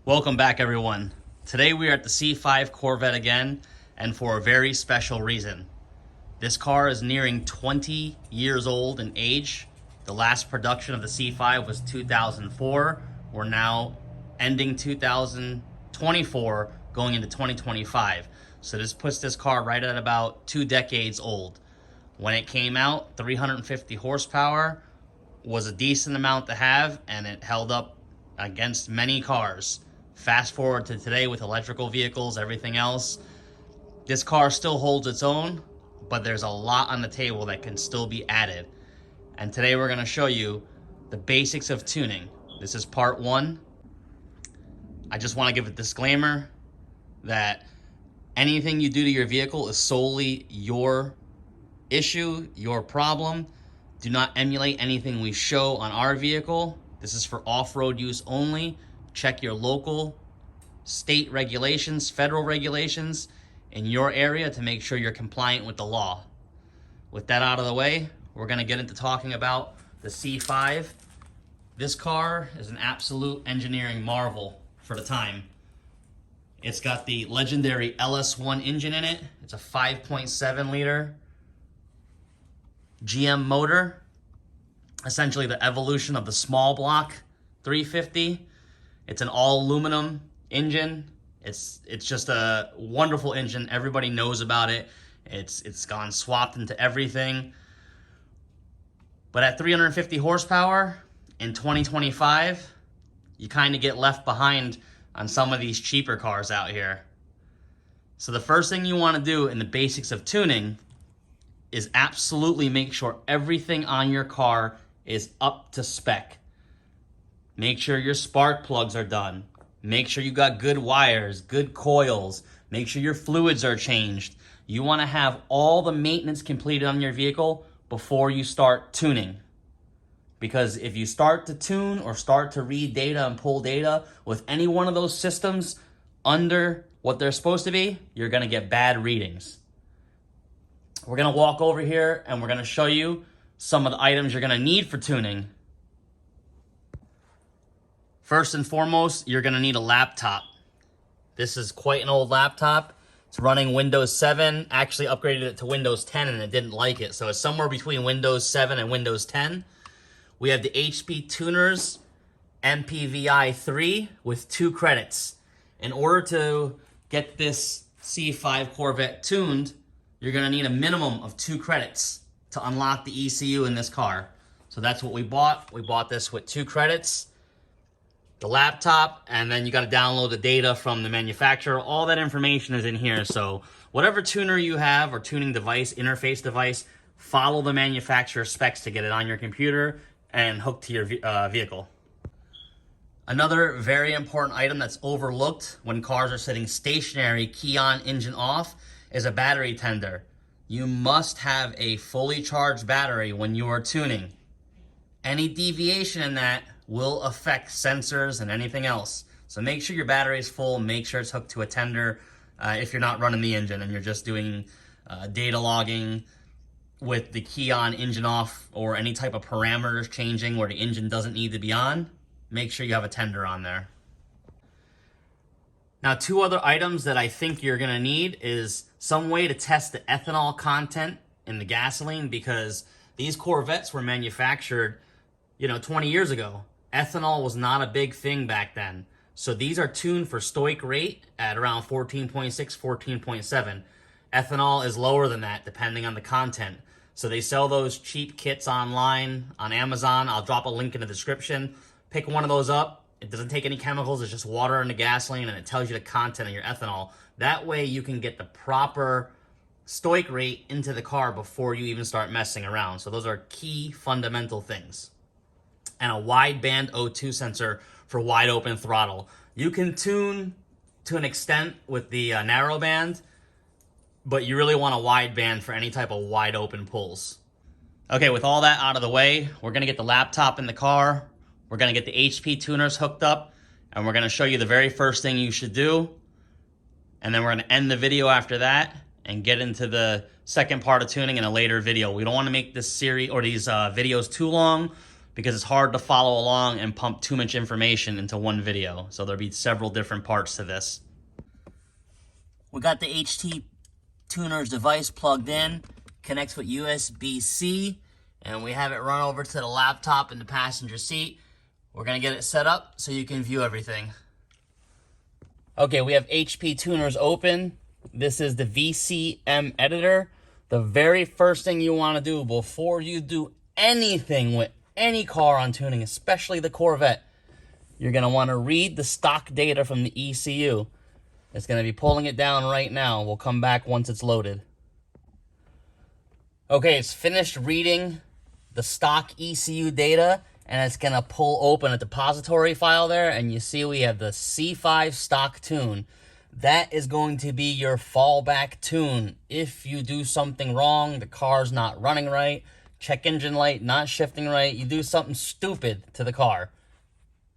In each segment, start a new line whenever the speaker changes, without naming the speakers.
Welcome back, everyone. Today we are at the C5 Corvette again, and for a very special reason. This car is nearing 20 years old in age. The last production of the C5 was 2004. We're now ending 2024, going into 2025. So this puts this car right at about 2 decades old. When it came out, 350 horsepower was a decent amount to have, and it held up against many cars. Fast forward to today with electrical vehicles, everything else, this car still holds its own, but there's a lot on the table that can still be added. And today we're going to show you the basics of tuning. This is part one. I just want to give a disclaimer that anything you do to your vehicle is solely your issue, your problem. Do not emulate anything we show on our vehicle. This is for off-road use only. Check your local, state regulations, federal regulations in your area to make sure you're compliant with the law. With that out of the way, we're going to get into talking about the C5. This car is an absolute engineering marvel for the time. It's got the legendary LS1 engine in it. It's a 5.7 liter GM motor, essentially the evolution of the small block 350. It's an all aluminum engine. It's just a wonderful engine. Everybody knows about it. It's gone swapped into everything. But at 350 horsepower in 2025, you kind of get left behind on some of these cheaper cars out here. So the first thing you want to do in the basics of tuning is absolutely make sure everything on your car is up to spec. Make sure your spark plugs are done. Make sure you got good wires, good coils. Make sure your fluids are changed. You want to have all the maintenance completed on your vehicle before you start tuning. Because if you start to tune or start to read data and pull data with any one of those systems under what they're supposed to be, you're going to get bad readings. We're going to walk over here and we're going to show you some of the items you're going to need for tuning. First and foremost, you're going to need a laptop. This is quite an old laptop. It's running Windows 7. Actually upgraded it to Windows 10 and it didn't like it. So it's somewhere between Windows 7 and Windows 10. We have the HP Tuners MPVI 3 with 2 credits. In order to get this C5 Corvette tuned, you're going to need a minimum of 2 credits to unlock the ECU in this car. So that's what we bought. We bought this with 2 credits. The laptop, and then you got to download the data from the manufacturer. All that information is in here. So whatever tuner you have or tuning device, interface device, follow the manufacturer specs to get it on your computer and hooked to your vehicle. Another very important item that's overlooked when cars are sitting stationary, key on, engine off, is a battery tender. You must have a fully charged battery when you are tuning. Any deviation in that will affect sensors and anything else. So make sure your battery is full, make sure it's hooked to a tender if you're not running the engine and you're just doing data logging with the key on, engine off, or any type of parameters changing where the engine doesn't need to be on. Make sure you have a tender on there. Now, 2 other items that I think you're gonna need is some way to test the ethanol content in the gasoline, because these Corvettes were manufactured 20 years ago. Ethanol was not a big thing back then. So these are tuned for stoic rate at around 14.6, 14.7. Ethanol is lower than that depending on the content. So they sell those cheap kits online on Amazon. I'll drop a link in the description. Pick one of those up. It doesn't take any chemicals. It's just water and the gasoline, and it tells you the content of your ethanol. That way you can get the proper stoic rate into the car before you even start messing around. So those are key fundamental things. And a wideband O2 sensor for wide open throttle. You can tune to an extent with the narrow band, but you really want a wideband for any type of wide open pulls. Okay, with all that out of the way, we're gonna get the laptop in the car. We're gonna get the HP tuners hooked up, and we're gonna show you the very first thing you should do. And then we're gonna end the video after that and get into the second part of tuning in a later video. We don't wanna make this series or these videos too long. because it's hard to follow along and pump too much information into one video. So there'll be several different parts to this. We got the HT tuner's device plugged in, connects with USB-C, and we have it run over to the laptop in the passenger seat. We're gonna get it set up so you can view everything. Okay, we have HP tuners open. This is the VCM editor. The very first thing you wanna do before you do anything with any car on tuning, especially the Corvette, you're gonna wanna read the stock data from the ECU. It's gonna be pulling it down right now. We'll come back once it's loaded. Okay, it's finished reading the stock ECU data, and it's gonna pull open a depository file there, and you see we have the C5 stock tune. That is going to be your fallback tune. If you do something wrong, the car's not running right, check engine light not shifting right, you do something stupid to the car,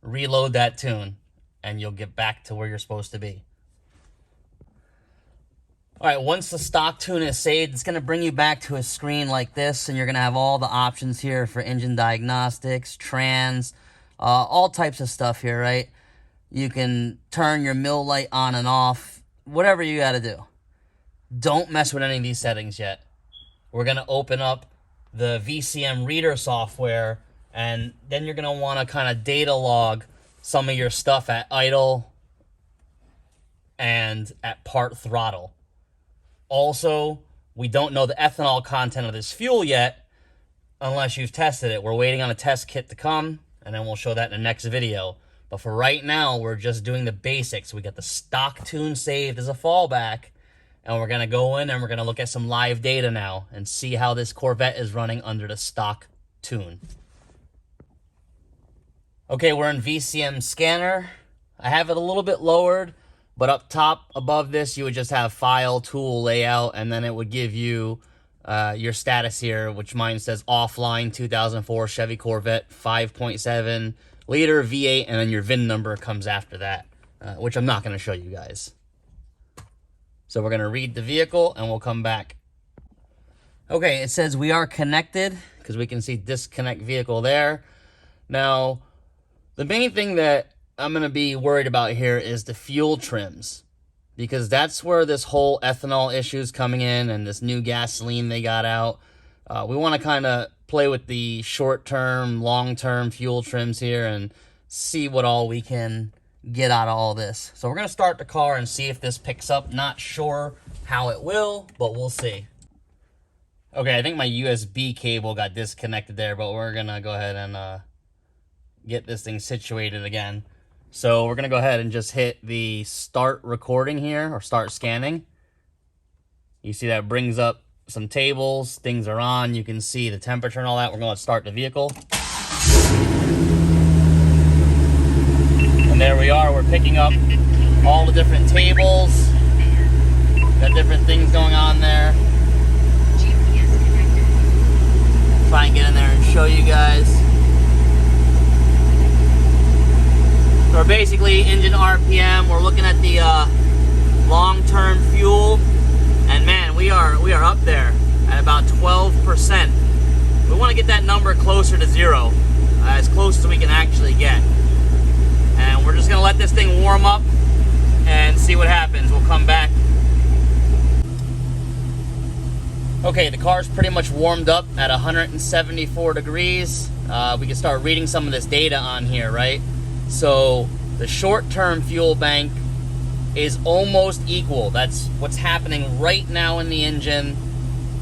reload that tune, and you'll get back to where you're supposed to be. All right, once the stock tune is saved, it's gonna bring you back to a screen like this, and you're gonna have all the options here for engine diagnostics, trans, all types of stuff here, right? You can turn your mill light on and off, whatever you gotta do. Don't mess with any of these settings yet. We're gonna open up the VCM reader software, and then you're gonna wanna kind of data log some of your stuff at idle and at part throttle. Also, we don't know the ethanol content of this fuel yet unless you've tested it. We're waiting on a test kit to come, and then we'll show that in the next video. But for right now, we're just doing the basics. We got the stock tune saved as a fallback, and we're going to go in and we're going to look at some live data now and see how this Corvette is running under the stock tune. Okay, we're in VCM scanner. I have it a little bit lowered, but up top above this, you would just have file, tool, layout, and then it would give you your status here, which mine says offline 2004 Chevy Corvette 5.7 liter V8, and then your VIN number comes after that, which I'm not going to show you guys. So we're going to read the vehicle, and we'll come back. Okay, it says we are connected, because we can see disconnect vehicle there. Now, the main thing that I'm going to be worried about here is the fuel trims, because that's where this whole ethanol issue is coming in, and this new gasoline they got out. We want to kind of play with the short-term, long-term fuel trims here and see what all we can get out of all this. So we're going to start the car and see if this picks up. Not sure how it will, but we'll see. Okay, I think my USB cable got disconnected there, but we're going to go ahead and get this thing situated again. So we're going to go ahead and just hit the start recording here, or start scanning. You see that brings up some tables, things are on, you can see the temperature and all that. We're going to start the vehicle. And there we are, we're picking up all the different tables. Got different things going on there. Try and get in there and show you guys. So we're basically engine RPM. We're looking at the long-term fuel, and man, we are up there at about 12%. We want to get that number closer to zero, as close as we can actually get. And we're just gonna let this thing warm up and see what happens. We'll come back. Okay, the car's pretty much warmed up at 174 degrees. We can start reading some of this data on here, right? So the short-term fuel bank is almost equal. That's what's happening right now in the engine.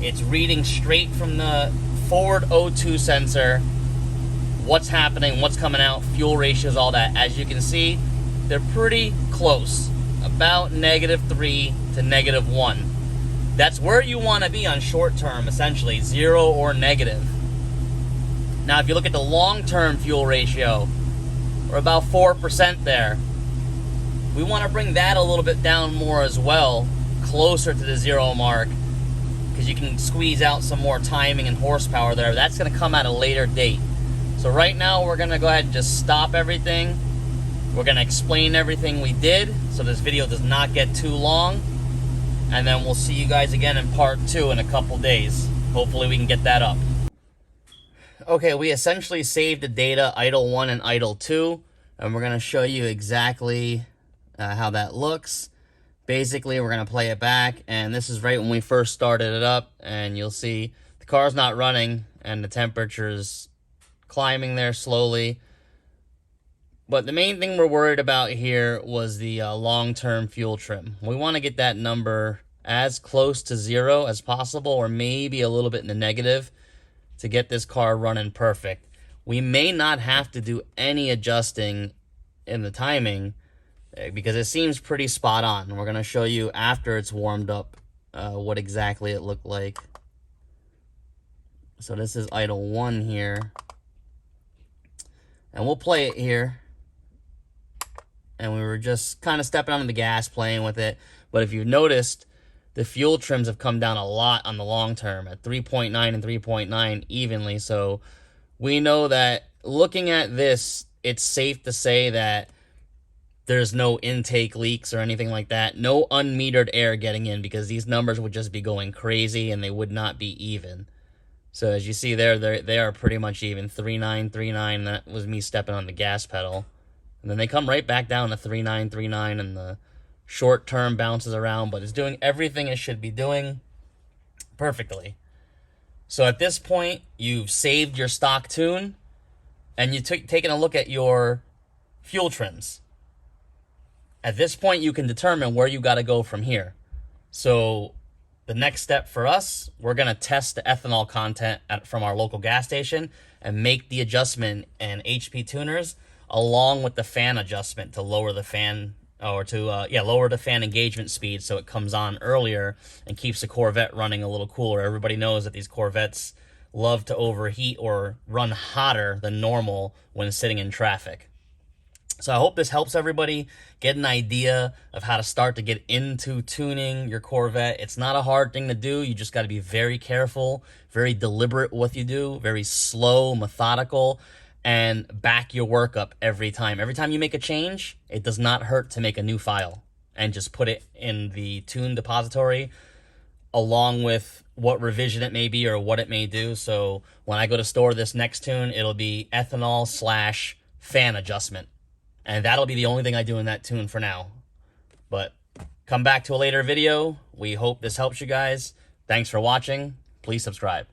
It's reading straight from the forward O2 sensor what's happening, what's coming out, fuel ratios, all that. As you can see, they're pretty close, about -3 to -1. That's where you want to be on short term, essentially, 0 or negative. Now, if you look at the long-term fuel ratio, we're about 4% there. We want to bring that a little bit down more as well, closer to the 0 mark, because you can squeeze out some more timing and horsepower there. That's going to come at a later date. So right now, we're going to go ahead and just stop everything. We're going to explain everything we did, so this video does not get too long. And then we'll see you guys again in part 2 in a couple days. Hopefully we can get that up. Okay, we essentially saved the data idle 1 and idle 2, and we're going to show you exactly how that looks. Basically, we're going to play it back, and this is right when we first started it up, and you'll see the car's not running, and the temperature's climbing there slowly. But the main thing we're worried about here was the long-term fuel trim. We want to get that number as close to 0 as possible, or maybe a little bit in the negative, to get this car running perfect. We may not have to do any adjusting in the timing because it seems pretty spot on. We're going to show you after it's warmed up what exactly it looked like. So this is idle 1 here. And we'll play it here. And we were just kind of stepping on the gas, playing with it. But if you've noticed, the fuel trims have come down a lot on the long term at 3.9 and 3.9 evenly. So we know that looking at this, it's safe to say that there's no intake leaks or anything like that. No unmetered air getting in, because these numbers would just be going crazy and they would not be even. So as you see there, they are pretty much even. 3.9, 3.9. That was me stepping on the gas pedal. And then they come right back down to 3.9, 3.9, and the short term bounces around, but it's doing everything it should be doing perfectly. So at this point, you've saved your stock tune, and you've taken a look at your fuel trims. At this point, you can determine where you got to go from here. So the next step for us, we're going to test the ethanol content from our local gas station and make the adjustment in HP tuners, along with the fan adjustment to lower the fan, or to lower the fan engagement speed so it comes on earlier and keeps the Corvette running a little cooler. Everybody knows that these Corvettes love to overheat or run hotter than normal when sitting in traffic. So I hope this helps everybody get an idea of how to start to get into tuning your Corvette. It's not a hard thing to do. You just got to be very careful, very deliberate with what you do, very slow, methodical, and back your work up every time. Every time you make a change, it does not hurt to make a new file and just put it in the tune depository along with what revision it may be or what it may do. So when I go to store this next tune, it'll be ethanol/fan adjustment. And that'll be the only thing I do in that tune for now. But come back to a later video. We hope this helps you guys. Thanks for watching. Please subscribe.